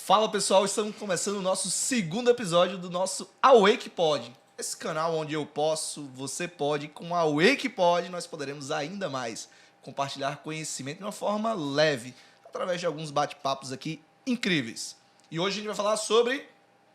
Fala pessoal, estamos começando o nosso segundo episódio do nosso Awake Pod. Esse canal onde eu posso, você pode, com a Awake Pod nós poderemos ainda mais compartilhar conhecimento de uma forma leve, através de alguns bate-papos aqui incríveis. E hoje a gente vai falar sobre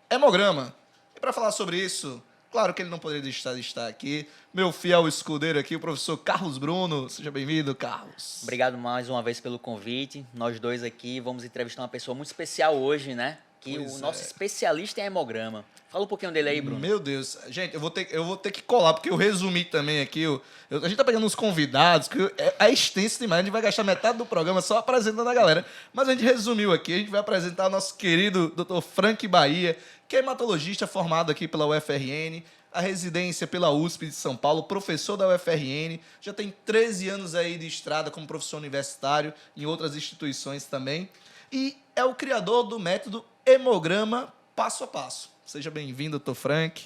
hemograma. E para falar sobre isso, claro que ele não poderia deixar de estar aqui, meu fiel escudeiro aqui, o professor Carlos Bruno. Seja bem-vindo, Carlos. Obrigado mais uma vez pelo convite. Nós dois aqui vamos entrevistar uma pessoa muito especial hoje, né? O nosso especialista em hemograma. Fala um pouquinho dele aí, Bruno. Meu Deus. Gente, eu vou ter que colar, porque eu resumi também aqui. A gente tá pegando uns convidados, que é extenso demais. A gente vai gastar metade do programa só apresentando a galera. Mas a gente resumiu aqui. A gente vai apresentar o nosso querido Dr. Frank Bahia, que é hematologista formado aqui pela UFRN, a residência pela USP de São Paulo, professor da UFRN, já tem 13 anos aí de estrada como professor universitário em outras instituições também, e é o criador do método Hemograma Passo a Passo. Seja bem-vindo, Dr. Frank.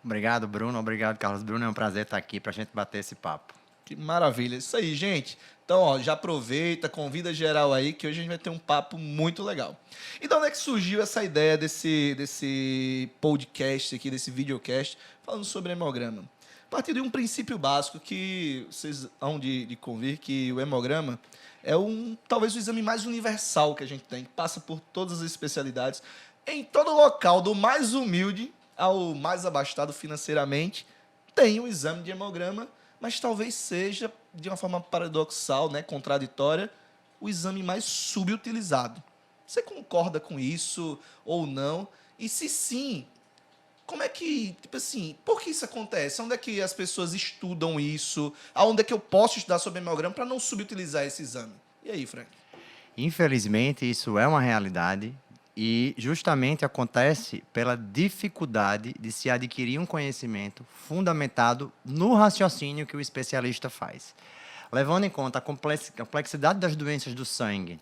Obrigado, Bruno. Obrigado, Carlos Bruno. É um prazer estar aqui para a gente bater esse papo. Que maravilha. Isso aí, gente. Então, ó, já aproveita, convida geral aí, que hoje a gente vai ter um papo muito legal. E de onde é que surgiu essa ideia desse podcast aqui, desse videocast, falando sobre hemograma? A partir de um princípio básico que vocês hão de convir, que o hemograma é talvez o exame mais universal que a gente tem, que passa por todas as especialidades, em todo local, do mais humilde ao mais abastado financeiramente, tem um exame de hemograma, mas talvez seja, de uma forma paradoxal, né, contraditória, o exame mais subutilizado. Você concorda com isso ou não? E se sim, como é que, tipo assim, por que isso acontece? Onde é que as pessoas estudam isso? Aonde é que eu posso estudar sobre hemograma para não subutilizar esse exame? E aí, Frank? Infelizmente, isso é uma realidade e justamente acontece pela dificuldade de se adquirir um conhecimento fundamentado no raciocínio que o especialista faz. Levando em conta a complexidade das doenças do sangue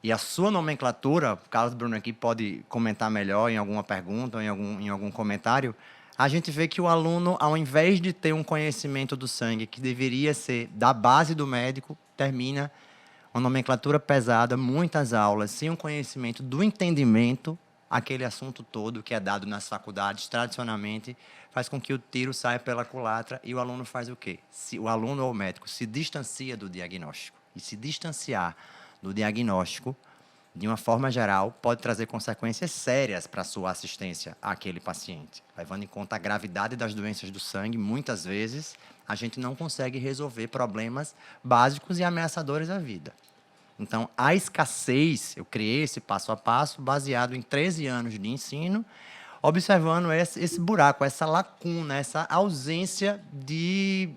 e a sua nomenclatura, o Carlos Bruno aqui pode comentar melhor em alguma pergunta ou em algum comentário, a gente vê que o aluno, ao invés de ter um conhecimento do sangue que deveria ser da base do médico, termina uma nomenclatura pesada, muitas aulas, sem um conhecimento do entendimento, aquele assunto todo que é dado nas faculdades, tradicionalmente, faz com que o tiro saia pela culatra e o aluno faz o quê? O aluno ou o médico se distancia do diagnóstico. E se distanciar do diagnóstico, de uma forma geral, pode trazer consequências sérias para a sua assistência àquele paciente. Levando em conta a gravidade das doenças do sangue, muitas vezes a gente não consegue resolver problemas básicos e ameaçadores à vida. Então, a escassez, eu criei esse passo a passo baseado em 13 anos de ensino, observando esse buraco, essa lacuna, essa ausência de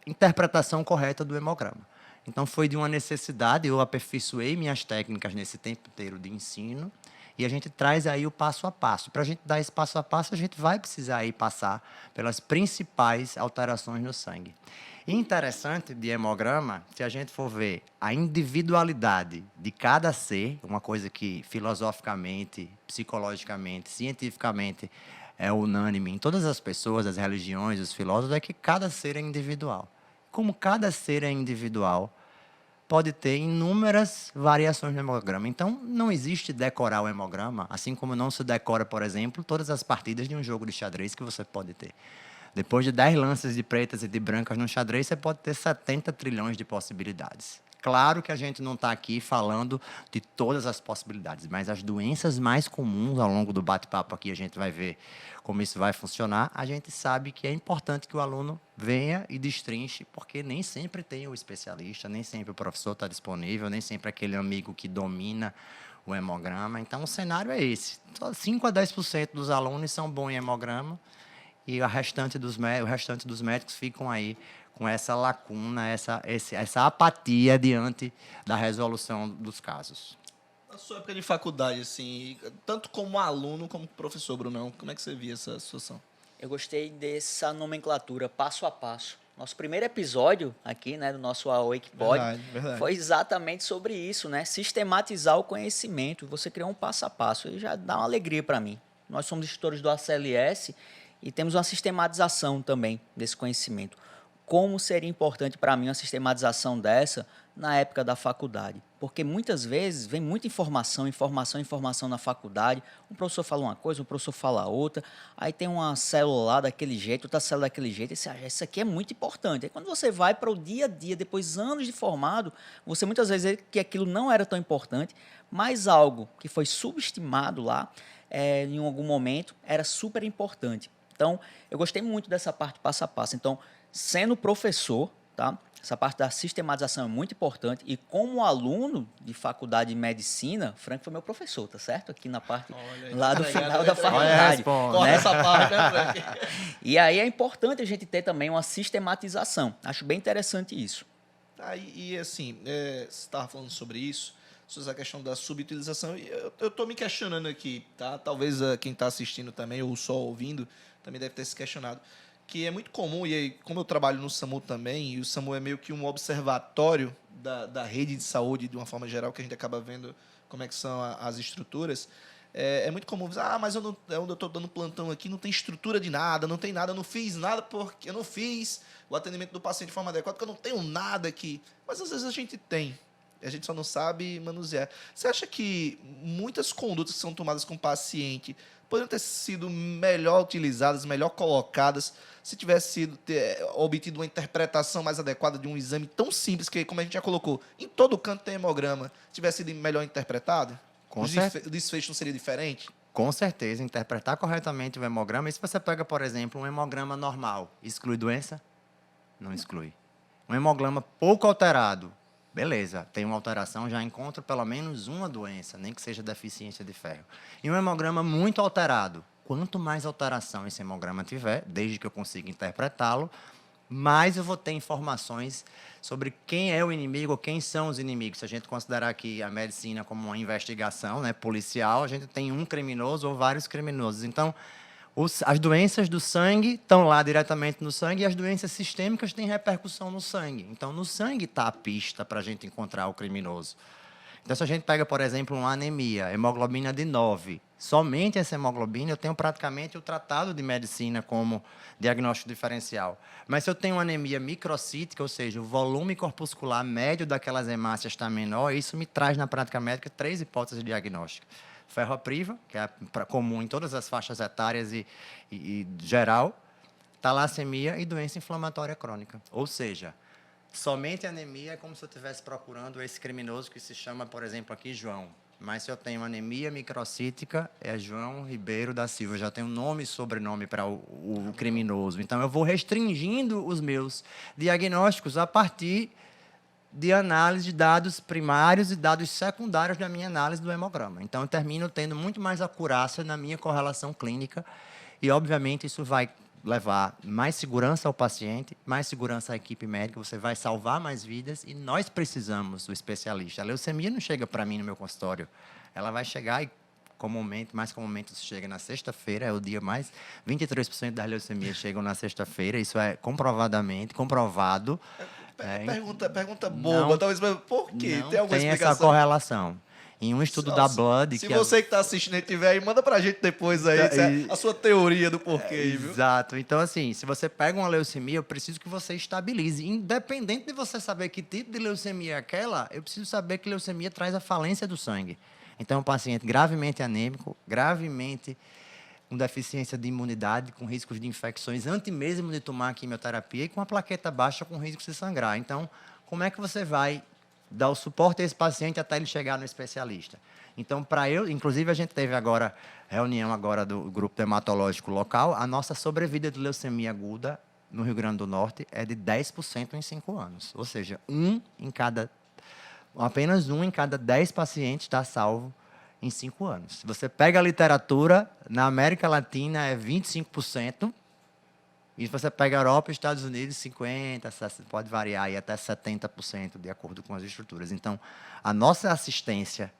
interpretação correta do hemograma. Então, foi de uma necessidade, eu aperfeiçoei minhas técnicas nesse tempo inteiro de ensino, e a gente traz aí o passo a passo. Para a gente dar esse passo a passo, a gente vai precisar aí passar pelas principais alterações no sangue. E interessante de hemograma, se a gente for ver a individualidade de cada ser, uma coisa que filosoficamente, psicologicamente, cientificamente é unânime em todas as pessoas, as religiões, os filósofos, é que cada ser é individual. Como cada ser é individual, pode ter inúmeras variações no hemograma. Então, não existe decorar o hemograma, assim como não se decora, por exemplo, todas as partidas de um jogo de xadrez que você pode ter. Depois de 10 lances de pretas e de brancas no xadrez, você pode ter 70 trilhões de possibilidades. Claro que a gente não está aqui falando de todas as possibilidades, mas as doenças mais comuns, ao longo do bate-papo aqui, a gente vai ver como isso vai funcionar. A gente sabe que é importante que o aluno venha e destrinche, porque nem sempre tem o especialista, nem sempre o professor está disponível, nem sempre aquele amigo que domina o hemograma. Então, o cenário é esse. Só 5 a 10% dos alunos são bons em hemograma, e o restante dos médicos ficam aí com essa lacuna, essa apatia diante da resolução dos casos. Na sua época de faculdade, assim, tanto como aluno como professor, Brunão, como é que você via essa situação? Eu gostei dessa nomenclatura, passo a passo. Nosso primeiro episódio aqui, né, do nosso Awake Pod, verdade. foi exatamente sobre isso, né? Sistematizar o conhecimento. Você criou um passo a passo e já dá uma alegria para mim. Nós somos instrutores do ACLS e temos uma sistematização também desse conhecimento. como seria importante para mim uma sistematização dessa na época da faculdade. Porque muitas vezes vem muita informação na faculdade. Um professor fala uma coisa, o professor fala outra. Aí tem uma célula lá daquele jeito, outra célula daquele jeito. E você acha, isso aqui é muito importante. Aí quando você vai para o dia a dia, depois anos de formado, você muitas vezes vê que aquilo não era tão importante, mas algo que foi subestimado lá, em algum momento, era super importante. Então, eu gostei muito dessa parte passo a passo. Então, sendo professor, tá? Essa parte da sistematização é muito importante. E como aluno de faculdade de medicina, Frank foi meu professor, tá certo? Aqui na parte lá do final da faculdade. Corta essa parte, né, Frank? E aí é importante a gente ter também uma sistematização. Acho bem interessante isso. E assim, você estava falando sobre isso, sobre essa questão da subutilização. E eu estou me questionando aqui, tá? Talvez quem está assistindo também, ou só ouvindo, também deve ter se questionado. Que é muito comum, e aí, como eu trabalho no SAMU também, e o SAMU é meio que um observatório da rede de saúde, de uma forma geral, que a gente acaba vendo como é que são as estruturas, é muito comum dizer, mas onde eu estou dando plantão aqui não tem estrutura de nada, não tem nada, eu não fiz nada porque eu não fiz o atendimento do paciente de forma adequada, porque eu não tenho nada aqui. Mas às vezes a gente tem, a gente só não sabe manusear. Você acha que muitas condutas que são tomadas com o paciente poderiam ter sido melhor utilizadas, melhor colocadas, se tivesse sido obtido uma interpretação mais adequada de um exame tão simples que, como a gente já colocou, em todo canto tem hemograma, tivesse sido melhor interpretado? O desfecho não seria diferente? Com certeza, interpretar corretamente o hemograma. E se você pega, por exemplo, um hemograma normal, exclui doença? Não exclui. Um hemograma pouco alterado, beleza, tem uma alteração, já encontro pelo menos uma doença, nem que seja deficiência de ferro. E um hemograma muito alterado, quanto mais alteração esse hemograma tiver, desde que eu consiga interpretá-lo, mais eu vou ter informações sobre quem é o inimigo ou quem são os inimigos. Se a gente considerar aqui a medicina como uma investigação, né, policial, a gente tem um criminoso ou vários criminosos. Então, as doenças do sangue estão lá diretamente no sangue e as doenças sistêmicas têm repercussão no sangue. Então, no sangue está a pista para a gente encontrar o criminoso. Então, se a gente pega, por exemplo, uma anemia, hemoglobina de 9, somente essa hemoglobina eu tenho praticamente o tratado de medicina como diagnóstico diferencial. Mas se eu tenho uma anemia microcítica, ou seja, o volume corpuscular médio daquelas hemácias está menor, isso me traz na prática médica 3 hipóteses de diagnóstico. Ferropriva, que é comum em todas as faixas etárias e geral, talassemia e doença inflamatória crônica. Ou seja, somente anemia é como se eu estivesse procurando esse criminoso que se chama, por exemplo, aqui João. Mas se eu tenho anemia microcítica, é João Ribeiro da Silva. Eu já tenho nome e sobrenome para o criminoso. Então, eu vou restringindo os meus diagnósticos a partir de análise de dados primários e dados secundários da minha análise do hemograma. Então, eu termino tendo muito mais acurácia na minha correlação clínica e, obviamente, isso vai levar mais segurança ao paciente, mais segurança à equipe médica, você vai salvar mais vidas e nós precisamos do especialista. A leucemia não chega para mim no meu consultório, ela vai chegar e mais comumente chega na sexta-feira, é o dia mais... 23% das leucemias chegam na sexta-feira, isso é comprovado. Pergunta boba, talvez, mas por quê? Não tem alguma tem explicação? essa correlação. Em um estudo da Blood... Se você que está assistindo e tiver aí, manda pra gente depois aí a sua teoria do porquê, viu? Exato. Então, assim, se você pega uma leucemia, eu preciso que você estabilize. Independente de você saber que tipo de leucemia é aquela, eu preciso saber que leucemia traz a falência do sangue. Então, um paciente gravemente anêmico, gravemente com deficiência de imunidade, com riscos de infecções, antes mesmo de tomar a quimioterapia, e com a plaqueta baixa, com risco de sangrar. Então, como é que você vai dar o suporte a esse paciente até ele chegar no especialista? Então, inclusive, a gente teve agora reunião agora do grupo hematológico local, a nossa sobrevida de leucemia aguda no Rio Grande do Norte é de 10% em 5 anos. Ou seja, apenas um em cada 10 pacientes está salvo em 5 anos. Se você pega a literatura, na América Latina é 25%, e se você pega a Europa e Estados Unidos, 50%, pode variar aí até 70%, de acordo com as estruturas. Então, a nossa assistência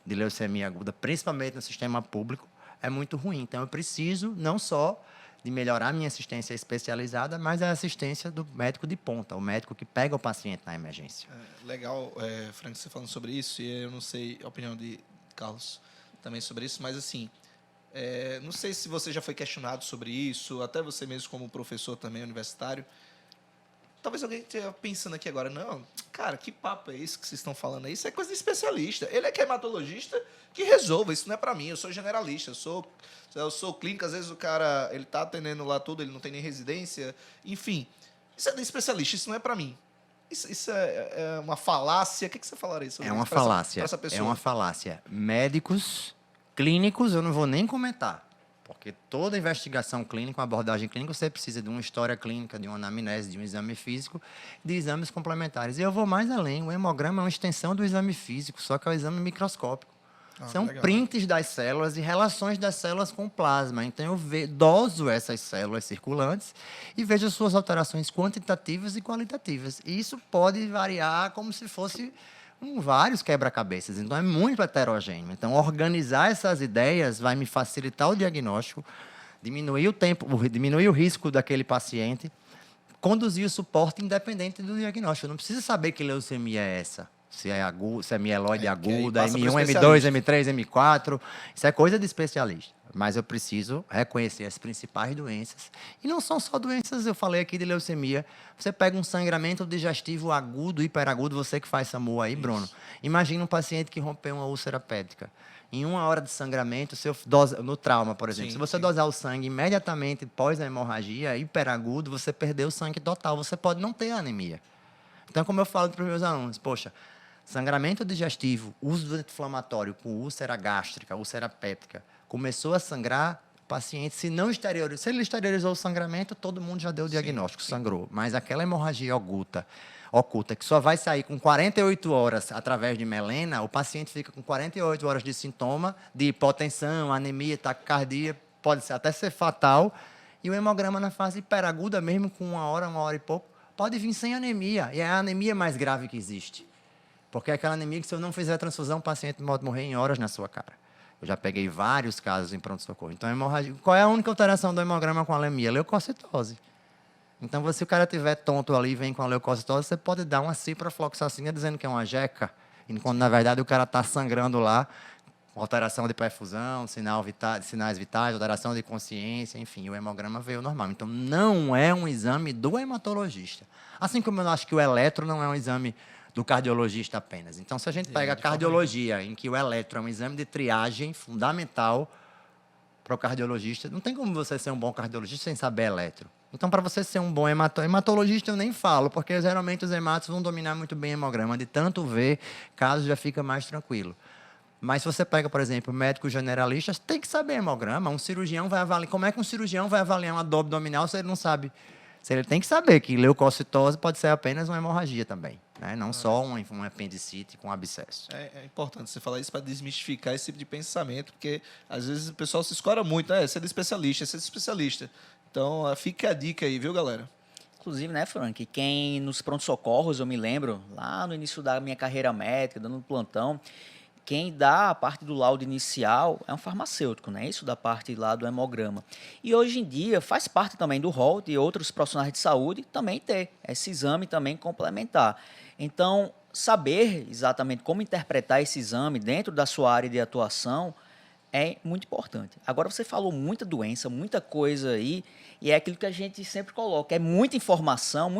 de leucemia aguda, principalmente no sistema público, é muito ruim. Então, eu preciso não só de melhorar a minha assistência especializada, mas a assistência do médico de ponta, o médico que pega o paciente na emergência. Legal, Frank, você falando sobre isso, e eu não sei a opinião de Carlos também sobre isso, mas assim, não sei se você já foi questionado sobre isso, até você mesmo como professor também universitário, talvez alguém esteja pensando aqui agora, não, cara, que papo é esse que vocês estão falando aí? Isso é coisa de especialista. Ele é que é hematologista que resolva, isso não é para mim, eu sou generalista, eu sou clínico, às vezes o cara, ele tá atendendo lá tudo, ele não tem nem residência, enfim. Isso é de especialista, isso não é para mim. Isso é uma falácia. O que você falaria sobre isso? É uma falácia. Pra essa pessoa? É uma falácia. Médicos, clínicos, eu não vou nem comentar. Porque toda investigação clínica, uma abordagem clínica, você precisa de uma história clínica, de uma anamnese, de um exame físico, de exames complementares. E eu vou mais além. O hemograma é uma extensão do exame físico, só que é o exame microscópico. São legal. prints das células e relações das células com o plasma. Então, eu doso essas células circulantes e vejo as suas alterações quantitativas e qualitativas. E isso pode variar como se fosse vários quebra-cabeças. Então, é muito heterogêneo. Então, organizar essas ideias vai me facilitar o diagnóstico, diminuir o tempo, diminuir o risco daquele paciente, conduzir o suporte independente do diagnóstico. Eu não preciso saber que leucemia é essa. Se é agudo, se é mieloide aguda, M1, M2, M3, M4. Isso é coisa de especialista. Mas eu preciso reconhecer as principais doenças. E não são só doenças, eu falei aqui de leucemia. Você pega um sangramento digestivo agudo, hiperagudo, você que faz SAMU aí, Bruno. Imagina um paciente que rompeu uma úlcera péptica. Em 1 hora de sangramento, no trauma, por exemplo, se você dosar o sangue imediatamente após a hemorragia, hiperagudo, você perdeu o sangue total. Você pode não ter anemia. Então, como eu falo para os meus alunos, poxa, sangramento digestivo, uso do anti-inflamatório com úlcera gástrica, úlcera péptica, começou a sangrar, o paciente, se ele exteriorizou o sangramento, todo mundo já deu o diagnóstico, sangrou. Mas aquela hemorragia oculta, que só vai sair com 48 horas através de melena, o paciente fica com 48 horas de sintoma de hipotensão, anemia, taquicardia, pode até ser fatal, e o hemograma na fase hiperaguda, mesmo com 1 hora e pouco, pode vir sem anemia, e é a anemia mais grave que existe. Porque é aquela anemia que, se eu não fizer a transfusão, o paciente pode morrer em horas na sua cara. Eu já peguei vários casos em pronto-socorro. Então, hemorragia. Qual é a única alteração do hemograma com anemia? Leucocitose. Então, se o cara estiver tonto ali e vem com a leucocitose, você pode dar uma ciprofloxacina dizendo que é uma jeca, quando, na verdade, o cara está sangrando lá, alteração de perfusão, sinais vitais, alteração de consciência, enfim, o hemograma veio normal. Então, não é um exame do hematologista. Assim como eu acho que o eletro não é um exame do cardiologista apenas. Então, se a gente pega a cardiologia, em que o eletro é um exame de triagem fundamental para o cardiologista, não tem como você ser um bom cardiologista sem saber eletro. Então, para você ser um bom hematologista, eu nem falo, porque geralmente os hematos vão dominar muito bem o hemograma. De tanto ver, caso já fica mais tranquilo. Mas se você pega, por exemplo, médicos generalistas, tem que saber hemograma. Um cirurgião vai avaliar. Como é que um cirurgião vai avaliar uma dor abdominal se ele não sabe? Ele tem que saber que leucocitose pode ser apenas uma hemorragia também, né? Não só um apendicite com abscesso. É importante você falar isso para desmistificar esse tipo de pensamento, porque às vezes o pessoal se escora muito, né? Ser especialista, ser especialista. Então, fica a dica aí, viu, galera? Inclusive, né, Frank, quem nos pronto-socorros, eu me lembro, lá no início da minha carreira médica, dando plantão, quem dá a parte do laudo inicial é um farmacêutico, né? Isso da parte lá do hemograma. E hoje em dia faz parte também do rol de outros profissionais de saúde também ter esse exame também complementar. Então, saber exatamente como interpretar esse exame dentro da sua área de atuação é muito importante. Agora, você falou muita doença, muita coisa aí, e é aquilo que a gente sempre coloca, é muita informação,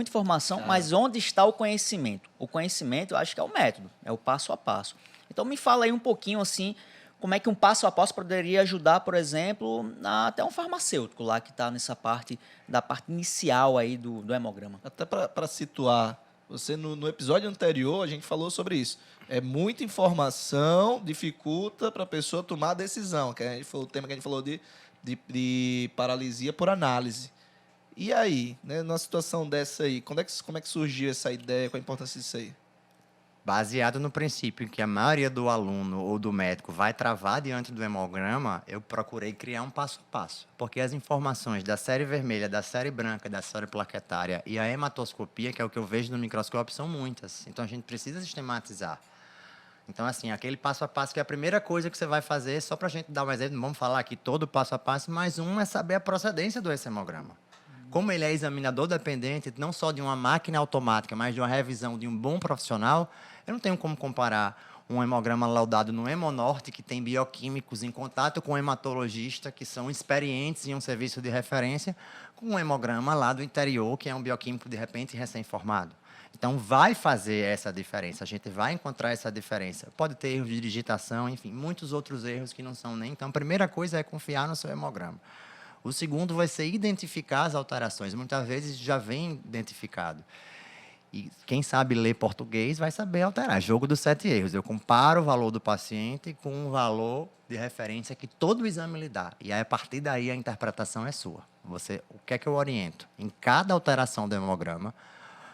mas onde está o conhecimento? O conhecimento, eu acho que é o método, é o passo a passo. Então, me fala aí um pouquinho, assim, como é que um passo a passo poderia ajudar, por exemplo, até um farmacêutico lá que está nessa parte, da parte inicial aí do hemograma. Até para situar, você no episódio anterior, a gente falou sobre isso. É muita informação, dificulta para a pessoa tomar a decisão, que foi o tema que a gente falou de paralisia por análise. E aí, né, numa situação dessa aí, como é que surgiu essa ideia, qual a importância disso aí? Baseado no princípio que a maioria do aluno ou do médico vai travar diante do hemograma, eu procurei criar um passo a passo. Porque as informações da série vermelha, da série branca, da série plaquetária e a hematoscopia, que é o que eu vejo no microscópio, são muitas. Então, a gente precisa sistematizar. Então, assim, aquele passo a passo que é a primeira coisa que você vai fazer, só para a gente dar um exemplo, não vamos falar aqui todo passo a passo, mas é saber a procedência do hemograma. Como ele é examinador dependente, não só de uma máquina automática, mas de uma revisão de um bom profissional, eu não tenho como comparar um hemograma laudado no Hemonorte, que tem bioquímicos em contato com o hematologista, que são experientes em um serviço de referência, com um hemograma lá do interior, que é um bioquímico, de repente, recém-formado. Então, vai fazer essa diferença, a gente vai encontrar essa diferença. Pode ter erros de digitação, enfim, muitos outros erros que não são nem... Então, a primeira coisa é confiar no seu hemograma. O segundo vai ser identificar as alterações. Muitas vezes já vem identificado. E quem sabe ler português vai saber alterar. Jogo dos 7 erros. Eu comparo o valor do paciente com um valor de referência que todo o exame lhe dá. E aí, a partir daí, a interpretação é sua. O que é que eu oriento? Em cada alteração do hemograma,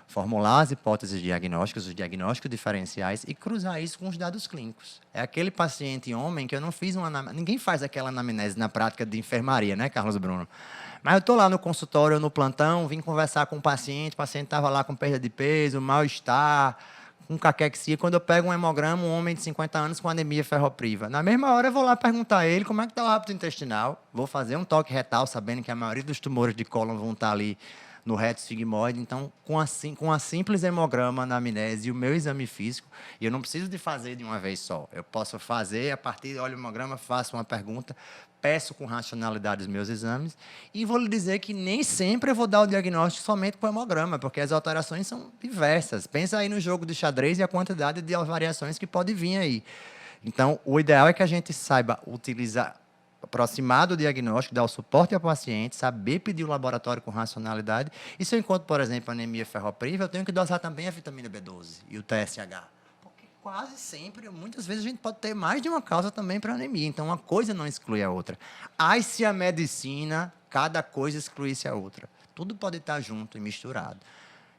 formular as hipóteses diagnósticas, os diagnósticos diferenciais e cruzar isso com os dados clínicos. É aquele paciente homem que eu não fiz uma anamnese. Ninguém faz aquela anamnese na prática de enfermaria, né, Carlos Bruno? Mas eu estou lá no consultório, no plantão, vim conversar com o paciente estava lá com perda de peso, mal-estar, com caquexia. Quando eu pego um hemograma, um homem de 50 anos com anemia ferropriva. Na mesma hora, eu vou lá perguntar a ele como é que está o hábito intestinal. Vou fazer um toque retal, sabendo que a maioria dos tumores de cólon vão estar ali no reto sigmoide. Então, com a simples hemograma, anamnese e o meu exame físico, e eu não preciso de fazer de uma vez só. Eu posso fazer, a partir do hemograma, faço uma pergunta, peço com racionalidade os meus exames e vou lhe dizer que nem sempre eu vou dar o diagnóstico somente com o hemograma, porque as alterações são diversas. Pensa aí no jogo de xadrez e a quantidade de variações que pode vir aí. Então, o ideal é que a gente saiba utilizar, aproximar do diagnóstico, dar o suporte ao paciente, saber pedir o laboratório com racionalidade. E se eu encontro, por exemplo, anemia ferropriva, eu tenho que dosar também a vitamina B12 e o TSH. Porque quase sempre, muitas vezes, a gente pode ter mais de uma causa também para anemia. Então, uma coisa não exclui a outra. Ai, se a medicina, cada coisa excluísse a outra. Tudo pode estar junto e misturado.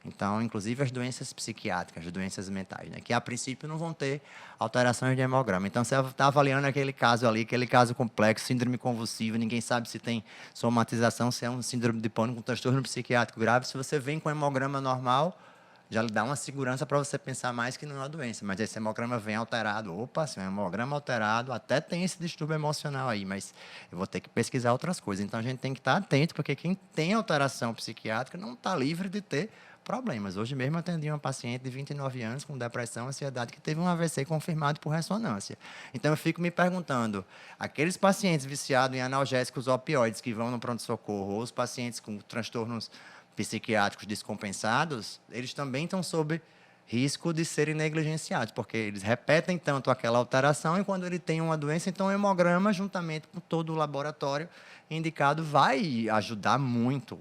Então, inclusive as doenças psiquiátricas, as doenças mentais, né, que a princípio não vão ter alterações de hemograma. Então, você está avaliando aquele caso ali, aquele caso complexo, síndrome convulsiva, ninguém sabe se tem somatização, se é um síndrome de pânico, um transtorno psiquiátrico grave. Se você vem com hemograma normal, já lhe dá uma segurança para você pensar mais que não é uma doença. Mas esse hemograma vem alterado. Opa, se é um hemograma alterado, até tem esse distúrbio emocional aí, mas eu vou ter que pesquisar outras coisas. Então, a gente tem que estar atento, porque quem tem alteração psiquiátrica não está livre de ter problemas. Hoje mesmo atendi uma paciente de 29 anos com depressão, ansiedade, que teve um AVC confirmado por ressonância. Então, eu fico me perguntando, aqueles pacientes viciados em analgésicos opioides que vão no pronto-socorro, ou os pacientes com transtornos psiquiátricos descompensados, eles também estão sob risco de serem negligenciados, porque eles repetem tanto aquela alteração e quando ele tem uma doença, então o hemograma, juntamente com todo o laboratório indicado, vai ajudar muito.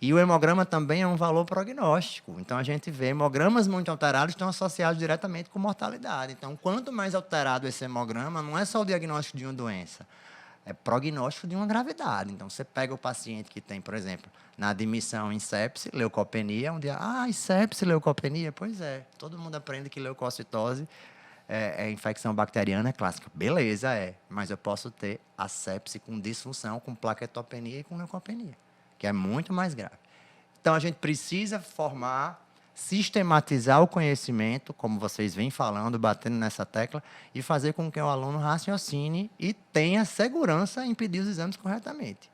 E o hemograma também é um valor prognóstico. Então, a gente vê hemogramas muito alterados estão associados diretamente com mortalidade. Então, quanto mais alterado esse hemograma, não é só o diagnóstico de uma doença, é prognóstico de uma gravidade. Então, você pega o paciente que tem, por exemplo, na admissão em sepse, leucopenia, um dia, sepse, leucopenia? Pois é, todo mundo aprende que leucocitose é infecção bacteriana clássica. Beleza, mas eu posso ter a sepse com disfunção, com plaquetopenia e com leucopenia, que é muito mais grave. Então, a gente precisa formar, sistematizar o conhecimento, como vocês vêm falando, batendo nessa tecla, e fazer com que o aluno raciocine e tenha segurança em pedir os exames corretamente.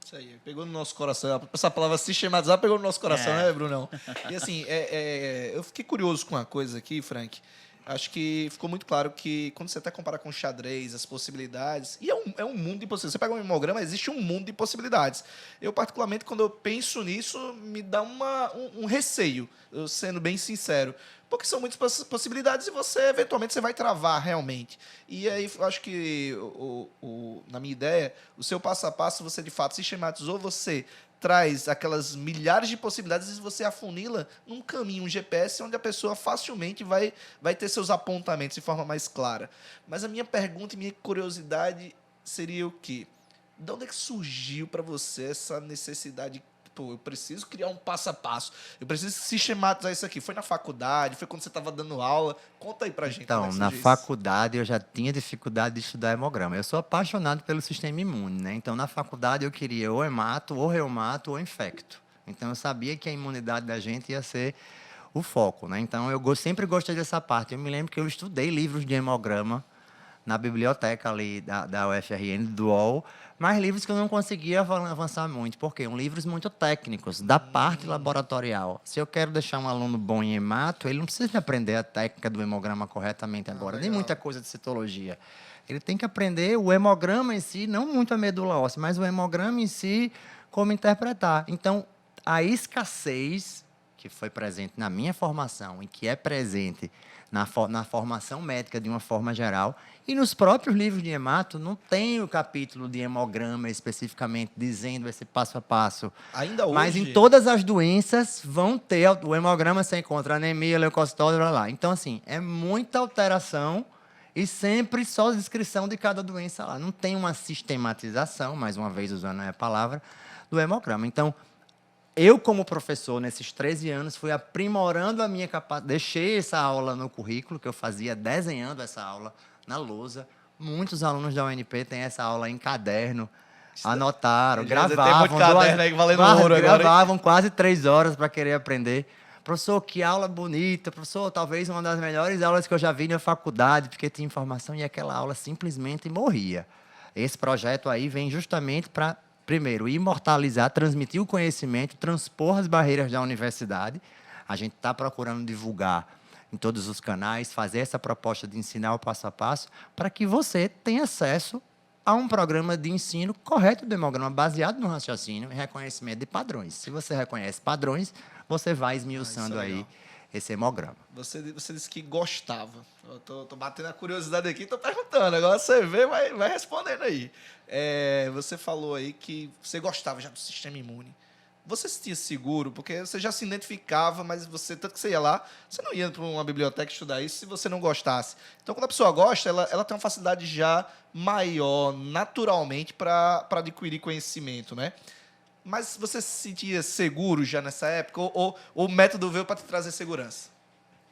Isso aí, pegou no nosso coração. Essa palavra sistematizar pegou no nosso coração, né, Brunão? E assim, eu fiquei curioso com uma coisa aqui, Frank. Acho que ficou muito claro que quando você até compara com xadrez, as possibilidades... E é um mundo de possibilidades. Você pega um hemograma, existe um mundo de possibilidades. Eu, particularmente, quando eu penso nisso, me dá um receio, eu sendo bem sincero. Porque são muitas possibilidades e você, eventualmente, você vai travar realmente. E aí, eu acho que, na minha ideia, o seu passo a passo, você, de fato, sistematizou, você traz aquelas milhares de possibilidades e você afunila num caminho, um GPS, onde a pessoa facilmente vai ter seus apontamentos de forma mais clara. Mas a minha pergunta e minha curiosidade seria o quê? De onde é que surgiu para você essa necessidade? Pô, eu preciso criar um passo a passo, eu preciso sistematizar isso aqui. Foi na faculdade? Foi quando você estava dando aula? Conta aí pra gente. Então, na faculdade eu já tinha dificuldade de estudar hemograma. Eu sou apaixonado pelo sistema imune, né? Então, na faculdade eu queria ou hemato, ou reumato, ou infecto. Então, eu sabia que a imunidade da gente ia ser o foco, né? Então, eu sempre gostei dessa parte. Eu me lembro que eu estudei livros de hemograma na biblioteca ali da UFRN, do UOL, mas livros que eu não conseguia avançar muito. Por quê? Livros muito técnicos, da parte laboratorial. Se eu quero deixar um aluno bom em hemato, ele não precisa aprender a técnica do hemograma corretamente agora, nem muita coisa de citologia. Ele tem que aprender o hemograma em si, não muito a medula óssea, mas o hemograma em si, como interpretar. Então, a escassez que foi presente na minha formação e que é presente na formação médica de uma forma geral, e nos próprios livros de hemato não tem o capítulo de hemograma especificamente dizendo esse passo a passo. Ainda hoje... Mas em todas as doenças vão ter, o hemograma você encontra anemia, leucocitose, blá, blá. Então, assim, é muita alteração e sempre só a descrição de cada doença lá. Não tem uma sistematização, mais uma vez usando a palavra, do hemograma. Então, eu, como professor, nesses 13 anos, fui aprimorando a minha capacidade. Deixei essa aula no currículo, que eu fazia desenhando essa aula na lousa. Muitos alunos da UNP têm essa aula em caderno, anotaram, gravavam. Tem muito caderno aí valendo ouro agora. Gravavam quase 3 horas para querer aprender. Professor, que aula bonita. Professor, talvez uma das melhores aulas que eu já vi na faculdade, porque tinha informação e aquela aula simplesmente morria. Esse projeto aí vem justamente para... Primeiro, imortalizar, transmitir o conhecimento, transpor as barreiras da universidade. A gente está procurando divulgar em todos os canais, fazer essa proposta de ensinar o passo a passo, para que você tenha acesso a um programa de ensino correto do hemograma, baseado no raciocínio e reconhecimento de padrões. Se você reconhece padrões, você vai esmiuçando aí esse hemograma. Você disse que gostava. Eu tô batendo a curiosidade aqui, tô perguntando. Agora você vê, vai respondendo aí. Você falou aí que você gostava já do sistema imune. Você se sentia seguro? Porque você já se identificava, mas tanto que você ia lá, você não ia para uma biblioteca estudar isso se você não gostasse. Então, quando a pessoa gosta, ela tem uma facilidade já maior, naturalmente, para adquirir conhecimento, né? Mas você se sentia seguro já nessa época? Ou o método veio para te trazer segurança?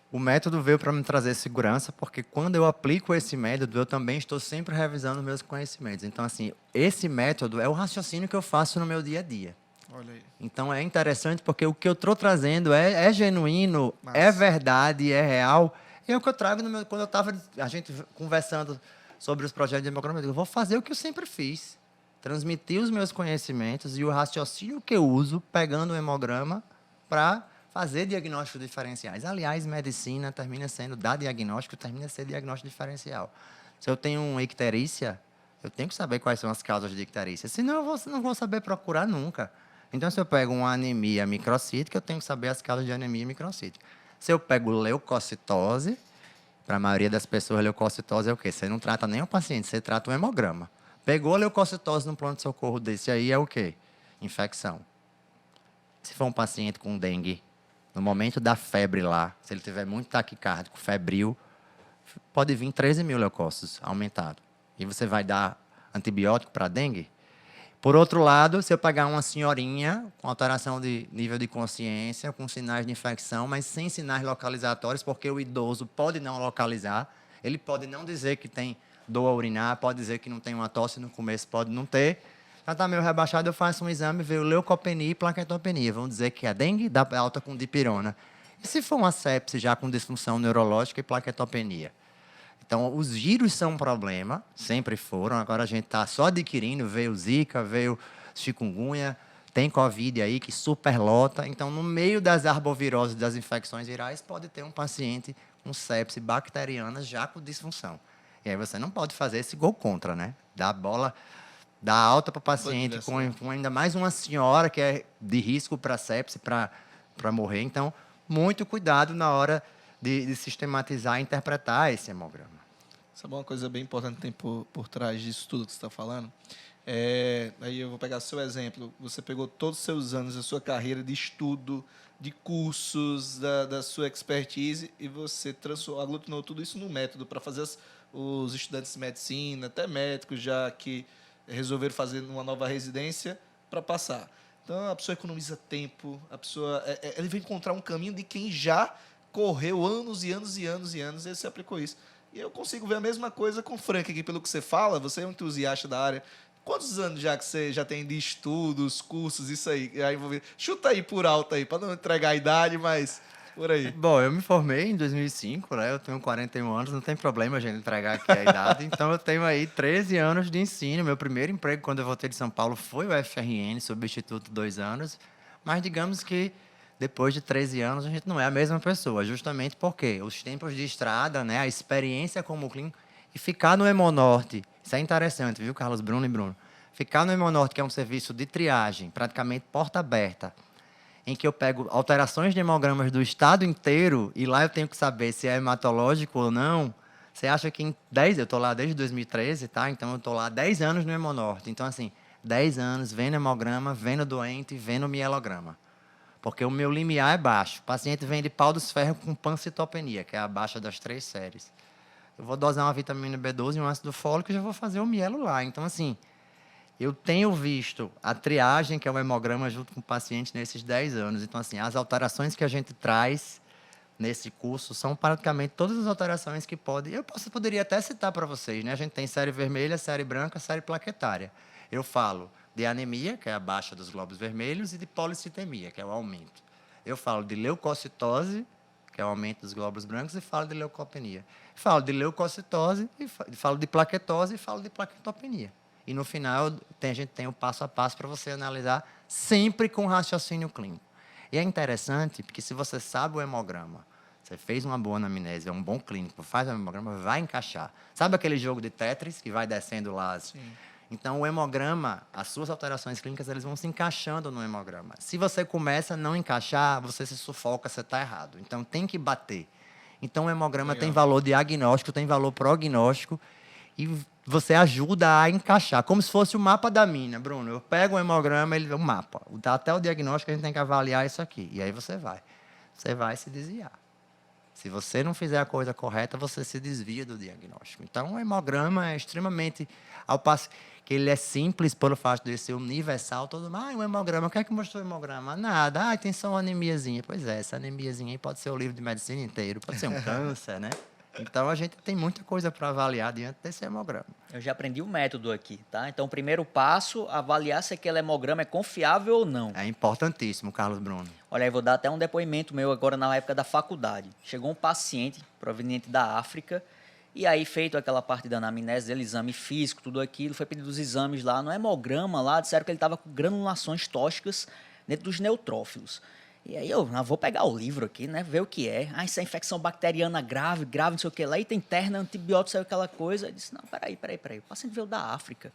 O método veio para me trazer segurança, porque quando eu aplico esse método, eu também estou sempre revisando meus conhecimentos. Então, assim, esse método é o raciocínio que eu faço no meu dia a dia. Olha aí. Então, é interessante porque o que eu estou trazendo é genuíno, Massa. É verdade, é real. E é o que eu trago quando eu estava, a gente conversando sobre os projetos de hemograma, eu vou fazer o que eu sempre fiz. Transmitir os meus conhecimentos e o raciocínio que eu uso, pegando o hemograma, para fazer diagnósticos diferenciais. Aliás, medicina termina sendo, dar diagnóstico, termina sendo diagnóstico diferencial. Se eu tenho uma icterícia, eu tenho que saber quais são as causas de icterícia. Senão, eu não vou saber procurar nunca. Então, se eu pego uma anemia microcítica, eu tenho que saber as causas de anemia microcítica. Se eu pego leucocitose, para a maioria das pessoas, leucocitose é o quê? Você não trata nem o paciente, você trata o hemograma. Pegou leucocitose no pronto-socorro desse aí, é o quê? Infecção. Se for um paciente com dengue, no momento da febre lá, se ele tiver muito taquicárdico, febril, pode vir 13 mil leucócitos aumentado. E você vai dar antibiótico para dengue? Por outro lado, se eu pegar uma senhorinha com alteração de nível de consciência, com sinais de infecção, mas sem sinais localizatórios, porque o idoso pode não localizar, ele pode não dizer que tem dor a urinar, pode dizer que não tem uma tosse no começo, pode não ter. Já está meio rebaixado, eu faço um exame, veio leucopenia e plaquetopenia. Vamos dizer que é dengue, dá alta com dipirona. E se for uma sepse já com disfunção neurológica e plaquetopenia? Então, os vírus são um problema, sempre foram. Agora a gente está só adquirindo, veio Zika, veio chikungunya, tem Covid aí que superlota. Então, no meio das arboviroses, das infecções virais, pode ter um paciente com sepse bacteriana já com disfunção. E aí você não pode fazer esse gol contra, né? Dar bola, dar alta para o paciente, com ainda mais uma senhora que é de risco para sepse, para morrer. Então, muito cuidado na hora de sistematizar e interpretar esse hemograma. Sabe uma coisa bem importante que tem por trás disso tudo que você está falando? Aí eu vou pegar seu exemplo. Você pegou todos os seus anos da sua carreira de estudo, de cursos, da sua expertise, e você aglutinou tudo isso num método para fazer os estudantes de medicina, até médicos já que resolveram fazer uma nova residência para passar. Então, a pessoa economiza tempo, a pessoa ele vai encontrar um caminho de quem já correu anos e anos e anos e anos, e você aplicou isso. E eu consigo ver a mesma coisa com o Frank aqui, pelo que você fala, você é um entusiasta da área. Quantos anos já que você já tem de estudos, cursos, isso aí? Chuta aí por alto aí, para não entregar a idade, mas Por aí. Bom, eu me formei em 2005, né? Eu tenho 41 anos, não tem problema a gente entregar aqui a idade. Então, eu tenho aí 13 anos de ensino. Meu primeiro emprego, quando eu voltei de São Paulo, foi o FRN, substituto 2 anos. Mas, digamos que depois de 13 anos, a gente não é a mesma pessoa. Justamente porque os tempos de estrada, né? A experiência como clínico. E ficar no Hemonorte, isso é interessante, viu, Carlos, Bruno e Bruno? Ficar no Hemonorte, que é um serviço de triagem, praticamente porta aberta, em que eu pego alterações de hemogramas do estado inteiro e lá eu tenho que saber se é hematológico ou não. Você acha que em 10... Eu estou lá desde 2013, tá? Então, eu estou lá 10 anos no Hemonorte. Então, assim, 10 anos vendo hemograma, vendo doente, vendo mielograma. Porque o meu limiar é baixo. O paciente vem de pau dos ferros com pancitopenia, que é abaixo das 3 séries. Eu vou dosar uma vitamina B12 e um ácido fólico e já vou fazer o mielo lá. Então, assim, eu tenho visto a triagem, que é o hemograma, junto com o paciente nesses 10 anos. Então, assim, as alterações que a gente traz nesse curso são praticamente todas as alterações que podem... Poderia até citar para vocês, né? A gente tem série vermelha, série branca, série plaquetária. Eu falo de anemia, que é a baixa dos glóbulos vermelhos, e de policitemia, que é o aumento. Eu falo de leucocitose, que é o aumento dos glóbulos brancos, e falo de leucopenia. Falo de leucocitose, falo de plaquetose e falo de plaquetopenia. E no final, a gente tem o passo a passo para você analisar, sempre com raciocínio clínico. E é interessante, porque se você sabe o hemograma, você fez uma boa anamnese, é um bom clínico, faz o hemograma, vai encaixar. Sabe aquele jogo de Tetris que vai descendo lá? Sim. Então, o hemograma, as suas alterações clínicas, eles vão se encaixando no hemograma. Se você começa a não encaixar, você se sufoca, você está errado. Então, tem que bater. Então, o hemograma tem valor diagnóstico, tem valor prognóstico, e você ajuda a encaixar, como se fosse o mapa da mina, Bruno. Eu pego o hemograma, ele é um mapa. Até o diagnóstico a gente tem que avaliar isso aqui. E aí você vai se desviar. Se você não fizer a coisa correta, você se desvia do diagnóstico. Então, o hemograma é extremamente... Ao passo que ele é simples pelo fato de ser universal, todo mundo, o hemograma, o que é que mostrou o hemograma? Nada, tem só uma anemiazinha. Pois é, essa anemiazinha aí pode ser o livro de medicina inteiro, pode ser um câncer, né? Então, a gente tem muita coisa para avaliar diante desse hemograma. Eu já aprendi o método aqui, tá? Então, o primeiro passo, avaliar se aquele hemograma é confiável ou não. É importantíssimo, Carlos Bruno. Olha aí, vou dar até um depoimento meu agora na época da faculdade. Chegou um paciente proveniente da África, e aí, feito aquela parte da anamnese dele, exame físico, tudo aquilo, foi pedido os exames lá, no hemograma lá, disseram que ele estava com granulações tóxicas dentro dos neutrófilos. E aí eu vou pegar o livro aqui, né, ver o que é. Ah, isso é infecção bacteriana grave, não sei o que lá, e tem interna, antibiótico, saiu aquela coisa. Eu disse, não, peraí, o paciente veio da África.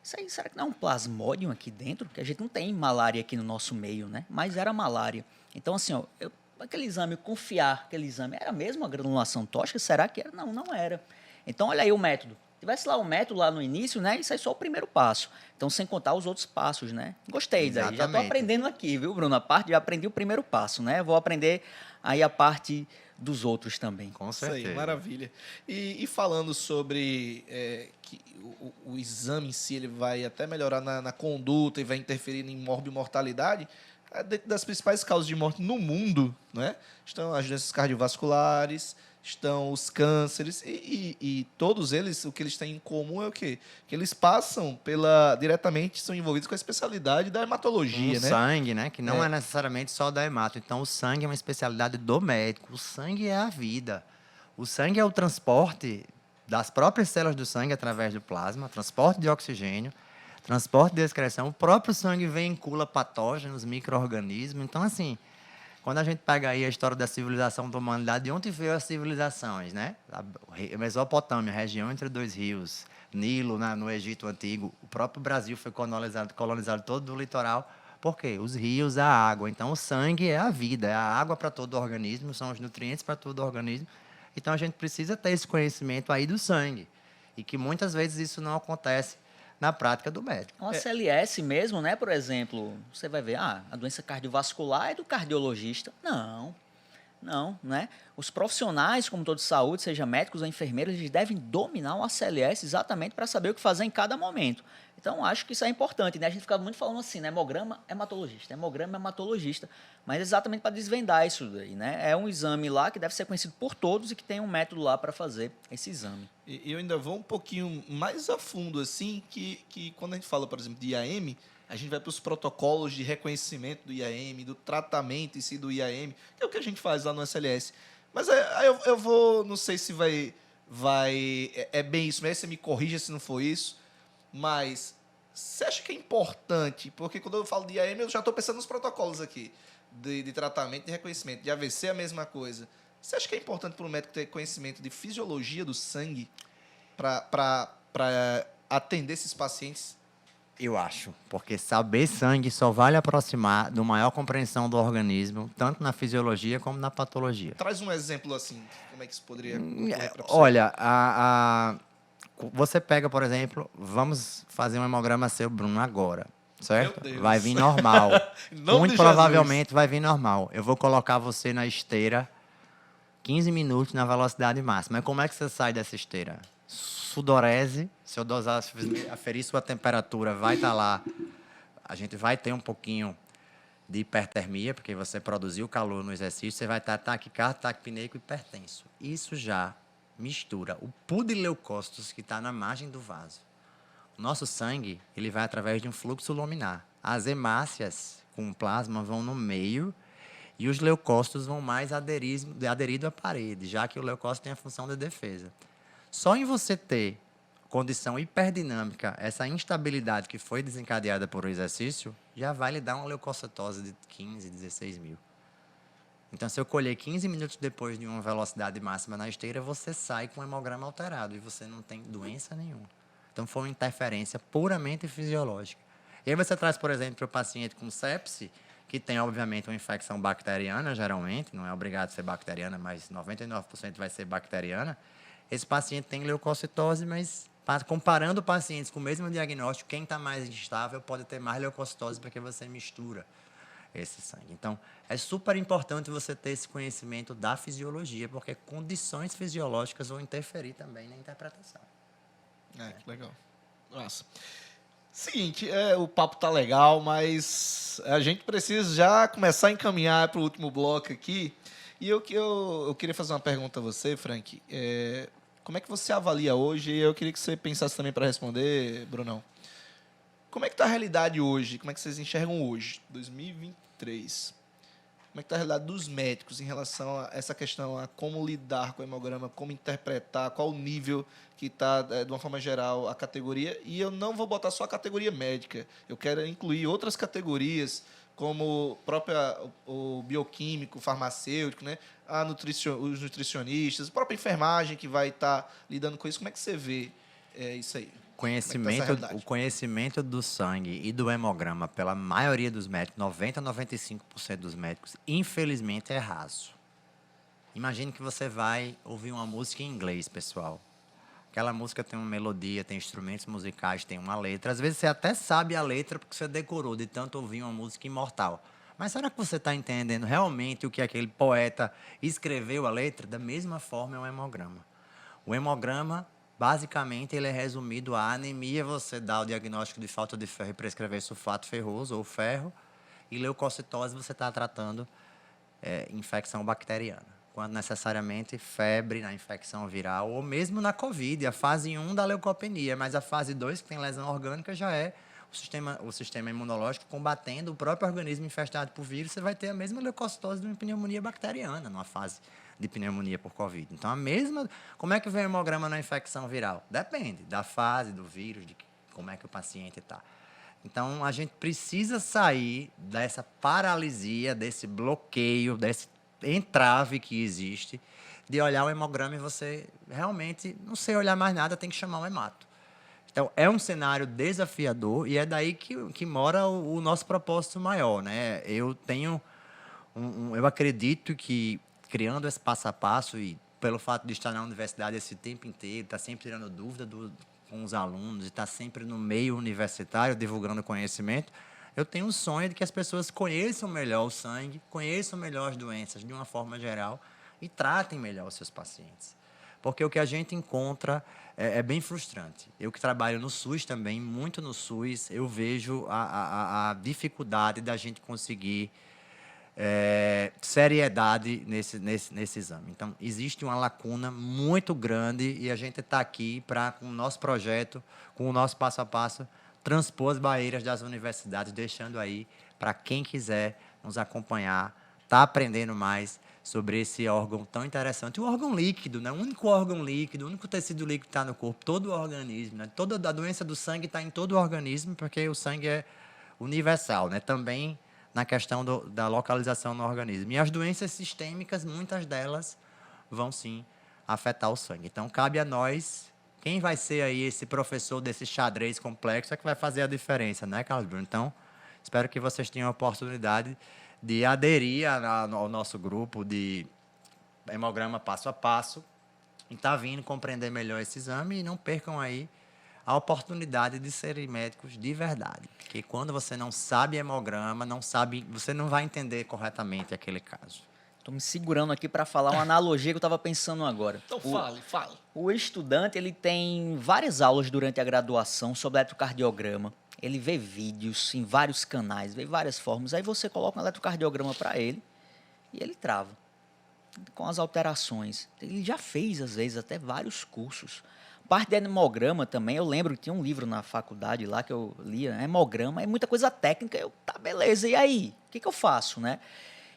Isso aí, será que não é um plasmódio aqui dentro? Porque a gente não tem malária aqui no nosso meio, né? Mas era malária. Então, assim, ó, aquele exame, confiar aquele exame, era mesmo a granulação tóxica? Será que era? Não, não era. Então, olha aí o método. Tivesse lá o método lá no início, né? Isso aí é só o primeiro passo. Então, sem contar os outros passos, né? Gostei daí. Já estou aprendendo aqui, viu, Bruno? Já aprendi o primeiro passo, né? Vou aprender aí a parte dos outros também. Com certeza. Isso aí, maravilha. E falando sobre que o exame em si, ele vai até melhorar na conduta e vai interferir em morbimortalidade, das principais causas de morte no mundo, né, estão as doenças cardiovasculares, estão os cânceres, e todos eles, o que eles têm em comum é o quê? Que eles passam diretamente, são envolvidos com a especialidade da hematologia, né? O sangue, né? Que não é necessariamente só da hemato. Então, o sangue é uma especialidade do médico. O sangue é a vida. O sangue é o transporte das próprias células do sangue através do plasma, transporte de oxigênio, transporte de excreção. O próprio sangue veicula patógenos, micro-organismos. Então, assim, quando a gente pega aí a história da civilização da humanidade, de onde veio as civilizações, né? A Mesopotâmia, região entre dois rios, Nilo, no Egito Antigo. O próprio Brasil foi colonizado todo do litoral. Por quê? Os rios, a água. Então, o sangue é a vida, é a água para todo o organismo, são os nutrientes para todo o organismo. Então, a gente precisa ter esse conhecimento aí do sangue. E que muitas vezes isso não acontece na prática do médico. Uma CLS mesmo, né? Por exemplo, você vai ver, a doença cardiovascular é do cardiologista. Não, né? Os profissionais, como todos de saúde, seja médicos ou enfermeiros, eles devem dominar o ACLS exatamente para saber o que fazer em cada momento. Então, acho que isso é importante, né? A gente fica muito falando assim, né? Hemograma, hematologista. Mas exatamente para desvendar isso daí, né? É um exame lá que deve ser conhecido por todos e que tem um método lá para fazer esse exame. E eu ainda vou um pouquinho mais a fundo, assim, que quando a gente fala, por exemplo, de IAM, a gente vai para os protocolos de reconhecimento do IAM, do tratamento em si do IAM, que é o que a gente faz lá no SLS. Mas aí eu vou, não sei se é bem isso mesmo, você me corrija se não for isso, mas você acha que é importante? Porque quando eu falo de IAM, eu já estou pensando nos protocolos aqui, de tratamento e reconhecimento. De AVC é a mesma coisa. Você acha que é importante para o médico ter conhecimento de fisiologia do sangue para atender esses pacientes? Eu acho, porque saber sangue só vai lhe aproximar de uma maior compreensão do organismo, tanto na fisiologia como na patologia. Traz um exemplo assim, como é que isso poderia ocorrer para você? Olha, você pega, por exemplo, vamos fazer um hemograma seu, Bruno, agora, certo? Meu Deus. Vai vir normal. Em nome Muito de provavelmente vai vir normal. Eu vou colocar você na esteira 15 minutos na velocidade máxima. Mas como é que você sai dessa esteira? Sudorese, se eu dosar, se aferir sua temperatura, vai estar lá. A gente vai ter um pouquinho de hipertermia, porque você produziu calor no exercício, você vai estar taquicárdio, taquipneico e hipertenso. Isso já mistura o pool de leucócitos que está na margem do vaso. O nosso sangue, ele vai através de um fluxo luminar. As hemácias com plasma vão no meio e os leucócitos vão mais aderido à parede, já que o leucócito tem a função de defesa. Só em você ter condição hiperdinâmica, essa instabilidade que foi desencadeada por o exercício, já vai lhe dar uma leucocitose de 15, 16 mil. Então, se eu colher 15 minutos depois de uma velocidade máxima na esteira, você sai com um hemograma alterado e você não tem doença nenhuma. Então, foi uma interferência puramente fisiológica. E aí você traz, por exemplo, para o paciente com sepse, que tem, obviamente, uma infecção bacteriana, geralmente, não é obrigado a ser bacteriana, mas 99% vai ser bacteriana. Esse paciente tem leucocitose, mas comparando pacientes com o mesmo diagnóstico, quem está mais instável pode ter mais leucocitose porque você mistura esse sangue. Então, é super importante você ter esse conhecimento da fisiologia, porque condições fisiológicas vão interferir também na interpretação. Que legal. Nossa. Seguinte, o papo tá legal, mas a gente precisa já começar a encaminhar para o último bloco aqui. E eu queria fazer uma pergunta a você, Frank. Como é que você avalia hoje? E eu queria que você pensasse também para responder, Brunão. Como é que está a realidade hoje? Como é que vocês enxergam hoje, 2023? Como é que está a realidade dos médicos em relação a essa questão, a como lidar com o hemograma, como interpretar, qual o nível que está, de uma forma geral, a categoria? E eu não vou botar só a categoria médica. Eu quero incluir outras categorias, como o bioquímico, o farmacêutico, né? Os nutricionistas, a própria enfermagem que vai estar lidando com isso. Como é que você vê isso aí? O conhecimento do sangue e do hemograma pela maioria dos médicos, 90 a 95% dos médicos, infelizmente é raso. Imagine que você vai ouvir uma música em inglês, pessoal. Aquela música tem uma melodia, tem instrumentos musicais, tem uma letra. Às vezes você até sabe a letra porque você decorou de tanto ouvir uma música imortal. Mas será que você está entendendo realmente o que aquele poeta escreveu a letra? Da mesma forma é o hemograma. O hemograma, basicamente, ele é resumido a anemia. Você dá o diagnóstico de falta de ferro e prescrever sulfato ferroso ou ferro. E leucocitose, você está tratando infecção bacteriana. Quando necessariamente febre na infecção viral ou mesmo na Covid, a fase 1 da leucopenia. Mas a fase 2, que tem lesão orgânica, já é o sistema imunológico combatendo o próprio organismo infestado por vírus. Você vai ter a mesma leucocitose de uma pneumonia bacteriana numa fase de pneumonia por Covid. Então, a mesma... Como é que vem o hemograma na infecção viral? Depende da fase do vírus, de como é que o paciente está. Então, a gente precisa sair dessa paralisia, desse bloqueio, desse entrave que existe, de olhar o hemograma e você realmente não sei olhar mais nada, tem que chamar o hemato. Então, é um cenário desafiador e é daí que mora o nosso propósito maior, né? Eu acredito que, criando esse passo a passo e pelo fato de estar na universidade esse tempo inteiro, estar sempre tirando dúvida com os alunos, estar sempre no meio universitário, divulgando conhecimento, eu tenho um sonho de que as pessoas conheçam melhor o sangue, conheçam melhor as doenças de uma forma geral e tratem melhor os seus pacientes. Porque o que a gente encontra é bem frustrante. Eu que trabalho no SUS também, muito no SUS, eu vejo a dificuldade da gente conseguir seriedade nesse exame. Então, existe uma lacuna muito grande e a gente está aqui para, com o nosso projeto, com o nosso passo a passo, transpor as barreiras das universidades, deixando aí para quem quiser nos acompanhar, tá aprendendo mais sobre esse órgão tão interessante. O órgão líquido, né? O único órgão líquido, o único tecido líquido que está no corpo, todo o organismo, né? Toda a doença do sangue está em todo o organismo, porque o sangue é universal, né? Também na questão da localização no organismo. E as doenças sistêmicas, muitas delas vão sim afetar o sangue. Então, cabe a nós, quem vai ser aí esse professor desse xadrez complexo é que vai fazer a diferença, né, Carlos Bruno? Então, espero que vocês tenham a oportunidade de aderir ao nosso grupo de hemograma passo a passo e tá vindo compreender melhor esse exame e não percam aí a oportunidade de serem médicos de verdade. Porque quando você não sabe hemograma, você não vai entender corretamente aquele caso. Estou me segurando aqui para falar uma analogia que eu estava pensando agora. Então fale. O estudante ele tem várias aulas durante a graduação sobre eletrocardiograma. Ele vê vídeos em vários canais, vê várias formas. Aí você coloca um eletrocardiograma para ele e ele trava com as alterações. Ele já fez, às vezes, até vários cursos. Parte de hemograma também, eu lembro que tinha um livro na faculdade lá que eu lia, hemograma, é muita coisa técnica. Tá, beleza, e aí? O que eu faço, né?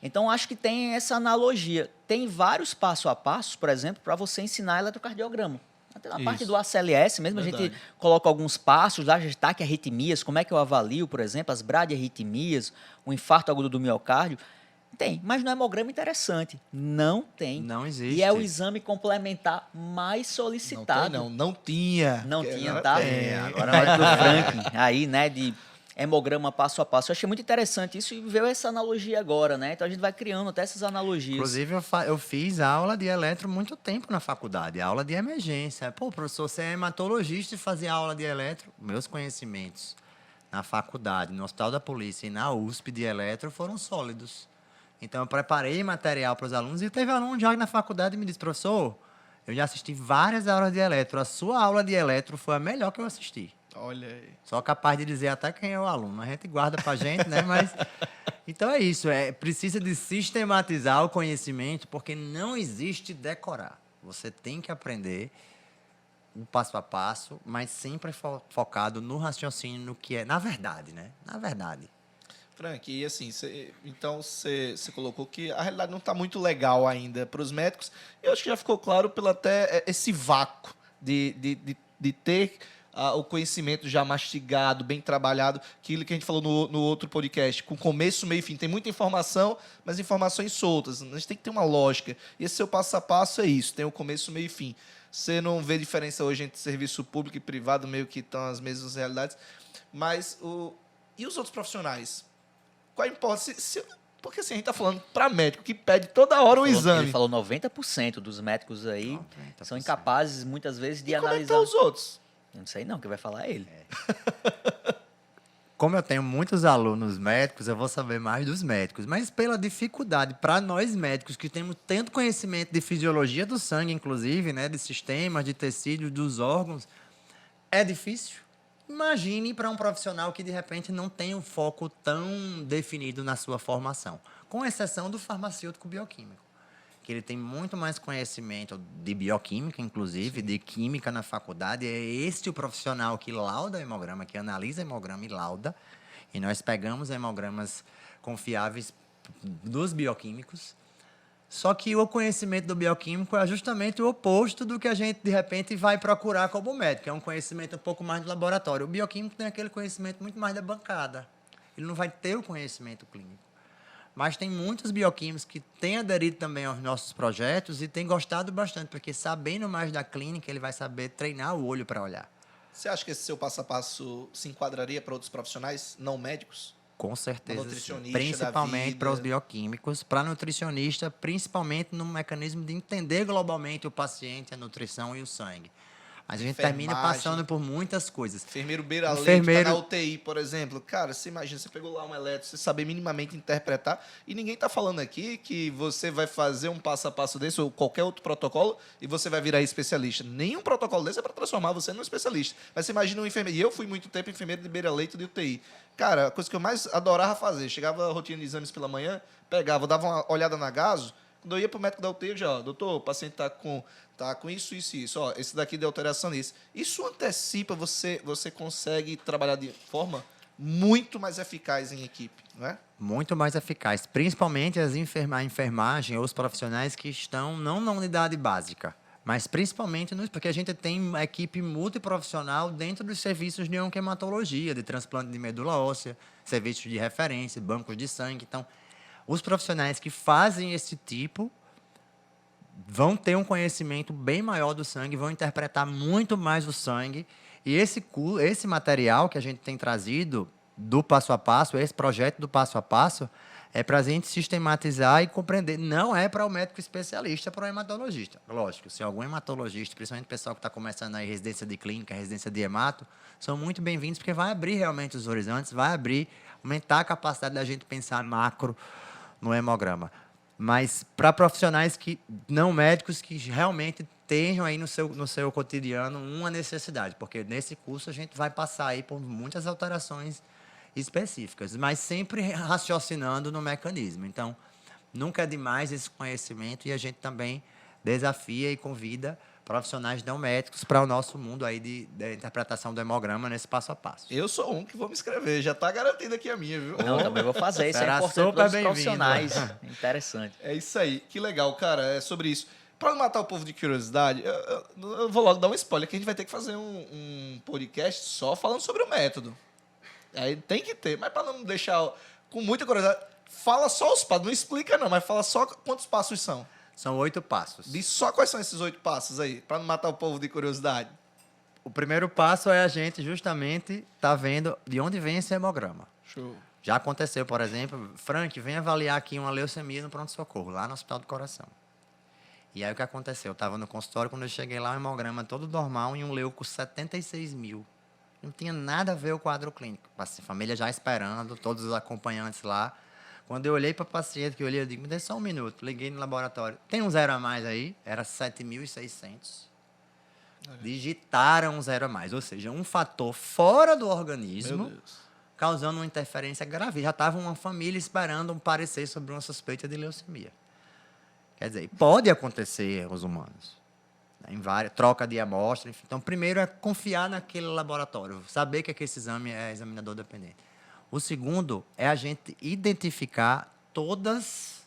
Então, acho que tem essa analogia. Tem vários passo a passo, por exemplo, para você ensinar eletrocardiograma. Até na parte do ACLS mesmo, verdade. A gente coloca alguns passos, lá destaque arritmias, como é que eu avalio, por exemplo, as bradiarritmias, o infarto agudo do miocárdio. Tem, mas no hemograma interessante. Não tem. Não existe. E é o exame complementar mais solicitado. Não tinha. Não que tinha, tá? Agora vai pro ranking aí, né, de hemograma passo a passo. Eu achei muito interessante isso e veio essa analogia agora, né? Então a gente vai criando até essas analogias. Inclusive, eu fiz aula de eletro muito tempo na faculdade, aula de emergência. Pô, professor, você é hematologista e fazia aula de eletro? Meus conhecimentos na faculdade, no Hospital da Polícia e na USP de eletro foram sólidos. Então, eu preparei material para os alunos e teve aluno já na faculdade e me disse, professor, eu já assisti várias aulas de eletro, a sua aula de eletro foi a melhor que eu assisti. Olha aí. Só capaz de dizer até quem é o aluno. A gente guarda pra gente, né? Mas então é isso. Precisa de sistematizar o conhecimento, porque não existe decorar. Você tem que aprender o passo a passo, mas sempre focado no raciocínio, no que é, na verdade, né? Na verdade. Frank, e assim, então você colocou que a realidade não está muito legal ainda para os médicos. Eu acho que já ficou claro pelo até esse vácuo de ter o conhecimento já mastigado, bem trabalhado, aquilo que a gente falou no outro podcast, com começo, meio e fim. Tem muita informação, mas informações soltas. A gente tem que ter uma lógica. E esse seu passo a passo é isso, tem o começo, meio e fim. Você não vê diferença hoje entre serviço público e privado, meio que estão as mesmas realidades. Mas, e os outros profissionais? Qual a importância? Porque assim, a gente está falando para médico que pede toda hora um exame. Ele falou 90% dos médicos aí 90%. São incapazes, muitas vezes, de analisar. Como é que tá os outros? Não sei não, que vai falar ele. Como eu tenho muitos alunos médicos, eu vou saber mais dos médicos. Mas pela dificuldade, para nós médicos, que temos tanto conhecimento de fisiologia do sangue, inclusive, né, de sistemas, de tecidos, dos órgãos, é difícil. Imagine para um profissional que, de repente, não tem um foco tão definido na sua formação. Com exceção do farmacêutico bioquímico, que ele tem muito mais conhecimento de bioquímica, inclusive, de química na faculdade. É este o profissional que lauda hemograma, que analisa hemograma e lauda. E nós pegamos hemogramas confiáveis dos bioquímicos. Só que o conhecimento do bioquímico é justamente o oposto do que a gente, de repente, vai procurar como médico. É um conhecimento um pouco mais de laboratório. O bioquímico tem aquele conhecimento muito mais da bancada. Ele não vai ter o conhecimento clínico. Mas tem muitos bioquímicos que têm aderido também aos nossos projetos e têm gostado bastante, porque sabendo mais da clínica, ele vai saber treinar o olho para olhar. Você acha que esse seu passo a passo se enquadraria para outros profissionais não médicos? Com certeza, nutricionista principalmente para os bioquímicos, para nutricionista, principalmente no mecanismo de entender globalmente o paciente, a nutrição e o sangue. Mas a gente termina passando por muitas coisas. Enfermeiro beira-leito, tá na UTI, por exemplo. Cara, você imagina, você pegou lá um eletro, você saber minimamente interpretar, e ninguém está falando aqui que você vai fazer um passo a passo desse ou qualquer outro protocolo e você vai virar especialista. Nenhum protocolo desse é para transformar você num especialista. Mas você imagina um enfermeiro, e eu fui muito tempo enfermeiro de beira-leito de UTI. Cara, a coisa que eu mais adorava fazer, chegava a rotina de exames pela manhã, pegava, dava uma olhada na gaso. Quando eu ia pro médico da UTI, eu já, ó, doutor, o paciente tá com isso, isso e isso. Ó, esse daqui deu alteração nisso. Isso antecipa, você consegue trabalhar de forma muito mais eficaz em equipe, não é? Muito mais eficaz, principalmente a enfermagem ou os profissionais que estão não na unidade básica, mas principalmente porque a gente tem uma equipe multiprofissional dentro dos serviços de onquematologia, de transplante de medula óssea, serviços de referência, bancos de sangue. Então, os profissionais que fazem esse tipo vão ter um conhecimento bem maior do sangue, vão interpretar muito mais o sangue. E esse material que a gente tem trazido do passo a passo, esse projeto do passo a passo, é para a gente sistematizar e compreender. Não é para o médico especialista, é para o hematologista. Lógico, se algum hematologista, principalmente o pessoal que está começando aí residência de clínica, residência de hemato, são muito bem-vindos, porque vai abrir realmente os horizontes, vai aumentar a capacidade da gente pensar macro no hemograma. Mas para profissionais que não médicos que realmente tenham aí no seu cotidiano uma necessidade, porque nesse curso a gente vai passar aí por muitas alterações específicas, mas sempre raciocinando no mecanismo. Então, nunca é demais esse conhecimento e a gente também desafia e convida profissionais não médicos para o nosso mundo aí da interpretação do hemograma nesse passo a passo. Eu sou um que vou me inscrever, já está garantido aqui a minha, viu? Não, também vou fazer. Isso é Será importante super para os bem-vindo. profissionais. Interessante. É isso aí, que legal, cara, é sobre isso. Para não matar o povo de curiosidade, eu vou logo dar um spoiler, que a gente vai ter que fazer um podcast só falando sobre o método. Aí tem que ter, mas para não deixar com muita curiosidade, fala só os passos, não explica não, mas fala só quantos passos são. São 8 passos. Diz só quais são esses 8 passos aí, para não matar o povo de curiosidade. O primeiro passo é a gente justamente tá vendo de onde vem esse hemograma. Show. Já aconteceu, por exemplo, Frank, vem avaliar aqui uma leucemia no pronto-socorro, lá no Hospital do Coração. E aí o que aconteceu? Eu estava no consultório, quando eu cheguei lá, o hemograma todo normal e um leuco 76 mil. Não tinha nada a ver o quadro clínico. A família já esperando, todos os acompanhantes lá. Quando eu olhei para o paciente, eu digo, me dê só um minuto. Liguei no laboratório. Tem um 0 a mais aí? Era 7.600. Digitaram um 0 a mais. Ou seja, um fator fora do organismo, causando uma interferência grave. Já estava uma família esperando um parecer sobre uma suspeita de leucemia. Quer dizer, pode acontecer aos humanos. Em várias, troca de amostra, enfim. Então, primeiro é confiar naquele laboratório, saber que esse exame é examinador dependente. O segundo é a gente identificar todas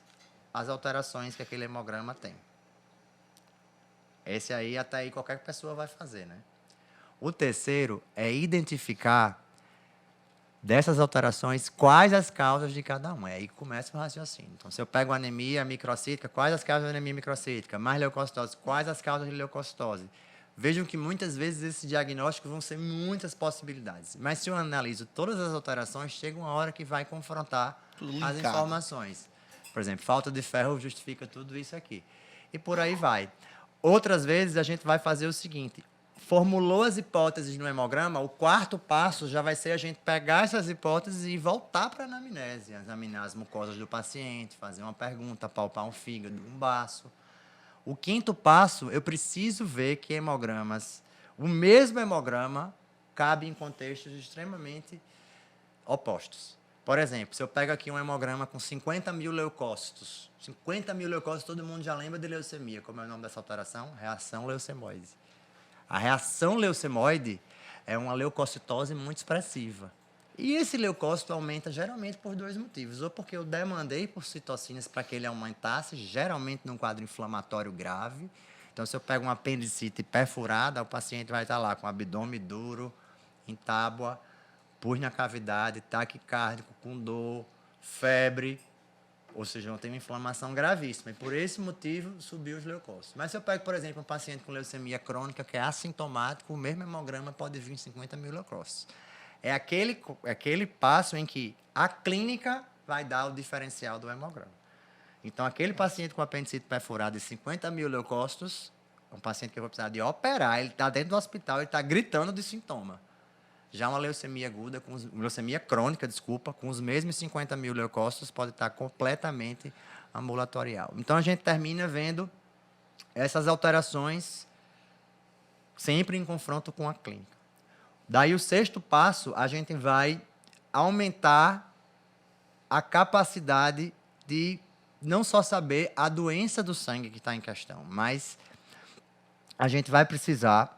as alterações que aquele hemograma tem. Esse aí, até aí, qualquer pessoa vai fazer, né? O terceiro é identificar dessas alterações, quais as causas de cada um. É aí que começa o raciocínio. Então, se eu pego anemia microcítica, quais as causas da anemia microcítica? Mais leucocitose, quais as causas de leucocitose? Vejam que muitas vezes esses diagnósticos vão ser muitas possibilidades. Mas se eu analiso todas as alterações, chega uma hora que vai confrontar as informações. Por exemplo, falta de ferro justifica tudo isso aqui. E por aí vai. Outras vezes a gente vai fazer o seguinte: formulou as hipóteses no hemograma, o quarto passo já vai ser a gente pegar essas hipóteses e voltar para a anamnese, examinar as mucosas do paciente, fazer uma pergunta, palpar um fígado, um baço. O quinto passo, eu preciso ver que hemogramas, o mesmo hemograma, cabe em contextos extremamente opostos. Por exemplo, se eu pego aqui um hemograma com 50 mil leucócitos, 50 mil leucócitos, todo mundo já lembra de leucemia. Como é o nome dessa alteração? Reação leucemóide. A reação leucemóide é uma leucocitose muito expressiva. E esse leucócito aumenta geralmente por dois motivos. Ou porque eu demandei por citocinas para que ele aumentasse, geralmente num quadro inflamatório grave. Então, se eu pego uma apendicite perfurada, o paciente vai estar lá com o abdômen duro, em tábua, pus na cavidade, taquicárdico, com dor, febre. Ou seja, eu tenho uma inflamação gravíssima. E por esse motivo, subiu os leucócitos. Mas se eu pego, por exemplo, um paciente com leucemia crônica, que é assintomático, o mesmo hemograma pode vir em 50 mil leucócitos. É aquele passo em que a clínica vai dar o diferencial do hemograma. Então, aquele paciente com apendicite perfurado de 50 mil leucócitos, um paciente que eu vou precisar de operar, ele está dentro do hospital, ele está gritando de sintoma. Já uma leucemia aguda, leucemia crônica, com os mesmos 50 mil leucócitos, pode estar completamente ambulatorial. Então, a gente termina vendo essas alterações sempre em confronto com a clínica. Daí, o sexto passo, a gente vai aumentar a capacidade de não só saber a doença do sangue que está em questão, mas a gente vai precisar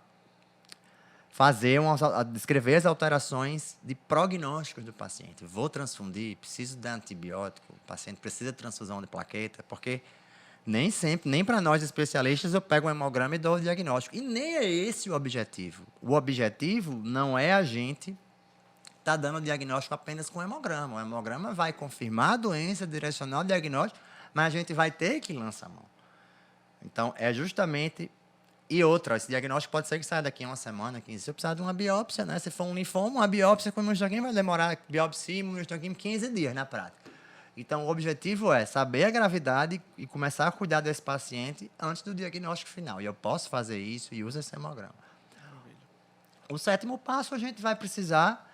descrever as alterações de prognósticos do paciente. Vou transfundir, preciso dar antibiótico, o paciente precisa de transfusão de plaqueta, porque nem sempre, nem para nós especialistas, eu pego um hemograma e dou o diagnóstico. E nem é esse o objetivo. O objetivo não é a gente estar dando o diagnóstico apenas com o hemograma. O hemograma vai confirmar a doença, direcionar o diagnóstico, mas a gente vai ter que lançar a mão. Então, é justamente... E outra, esse diagnóstico pode ser que saia daqui a uma semana, 15 dias. Se eu precisar de uma biópsia, né? Se for um linfoma, uma biópsia com imunohistoquímica vai demorar, biópsia e imunohistoquímica, 15 dias na prática. Então, o objetivo é saber a gravidade e começar a cuidar desse paciente antes do diagnóstico final. E eu posso fazer isso e uso esse hemograma. O 7º passo, a gente vai precisar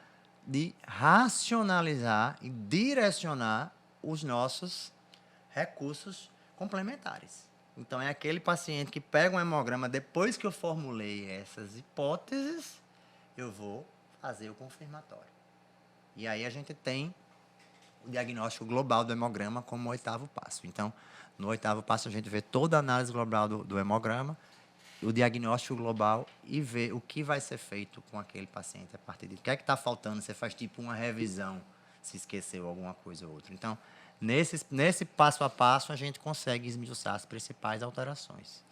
de racionalizar e direcionar os nossos recursos complementares. Então, é aquele paciente que pega um hemograma, depois que eu formulei essas hipóteses, eu vou fazer o confirmatório. E aí a gente tem o diagnóstico global do hemograma como 8º passo. Então, no 8º passo, a gente vê toda a análise global do hemograma, o diagnóstico global e vê o que vai ser feito com aquele paciente a partir disso. O que é que está faltando? Você faz tipo uma revisão, se esqueceu alguma coisa ou outra. Então, nesse passo a passo, a gente consegue esmiuçar as principais alterações.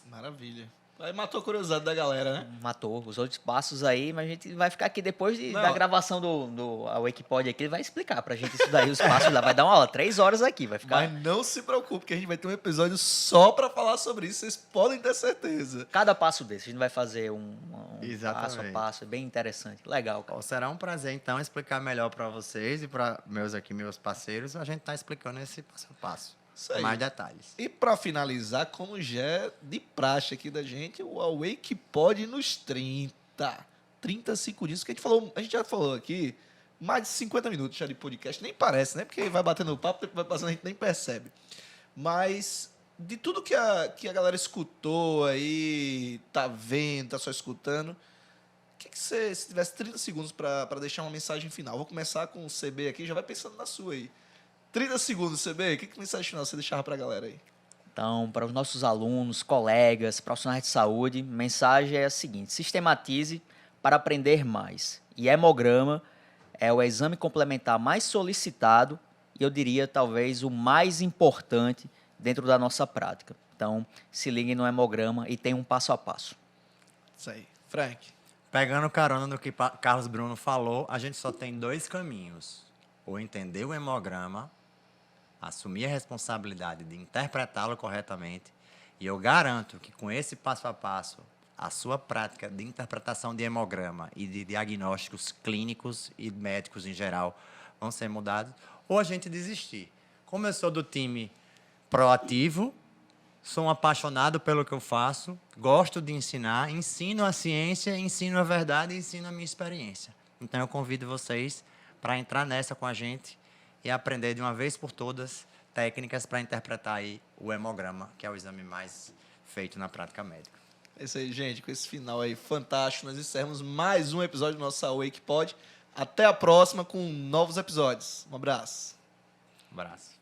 Maravilha. Aí matou a curiosidade da galera, né? Matou os outros passos aí, mas a gente vai ficar aqui depois da gravação do Wikipod aqui, ele vai explicar pra gente isso daí, os passos lá. Vai dar uma aula, 3 horas aqui, vai ficar... Mas não se preocupe, que a gente vai ter um episódio só pra falar sobre isso, vocês podem ter certeza. Cada passo desse, a gente vai fazer um passo a Exatamente. passo, é bem interessante. Legal, cara. Será um prazer, então, explicar melhor para vocês e para meus parceiros. A gente está explicando esse passo a passo. Isso aí. Mais detalhes. E pra finalizar, como já é de praxe aqui da gente, o Awake Pod nos 30. 35 dias, que a gente já falou aqui, mais de 50 minutos já de podcast, nem parece, né? Porque vai batendo o papo, vai passando, a gente nem percebe. Mas de tudo que a galera escutou aí, tá vendo, tá só escutando, que você, se tivesse 30 segundos para deixar uma mensagem final? Vou começar com o CB aqui, já vai pensando na sua aí. 30 segundos, CB, que mensagem final você deixava para a galera aí? Então, para os nossos alunos, colegas, profissionais de saúde, a mensagem é a seguinte: sistematize para aprender mais. E hemograma é o exame complementar mais solicitado e eu diria talvez o mais importante dentro da nossa prática. Então, se liguem no hemograma e tem um passo a passo. Isso aí. Frank. Pegando carona no que Carlos Bruno falou, a gente só tem 2 caminhos. Ou entender o hemograma, assumir a responsabilidade de interpretá-lo corretamente, e eu garanto que com esse passo a passo, a sua prática de interpretação de hemograma e de diagnósticos clínicos e médicos em geral vão ser mudados, ou a gente desistir. Como eu sou do time proativo, sou um apaixonado pelo que eu faço, gosto de ensinar, ensino a ciência, ensino a verdade e ensino a minha experiência. Então eu convido vocês para entrar nessa com a gente e aprender de uma vez por todas técnicas para interpretar aí o hemograma, que é o exame mais feito na prática médica. É isso aí, gente. Com esse final aí fantástico, nós encerramos mais um episódio do nosso Awake Pod. Até a próxima com novos episódios. Um abraço. Um abraço.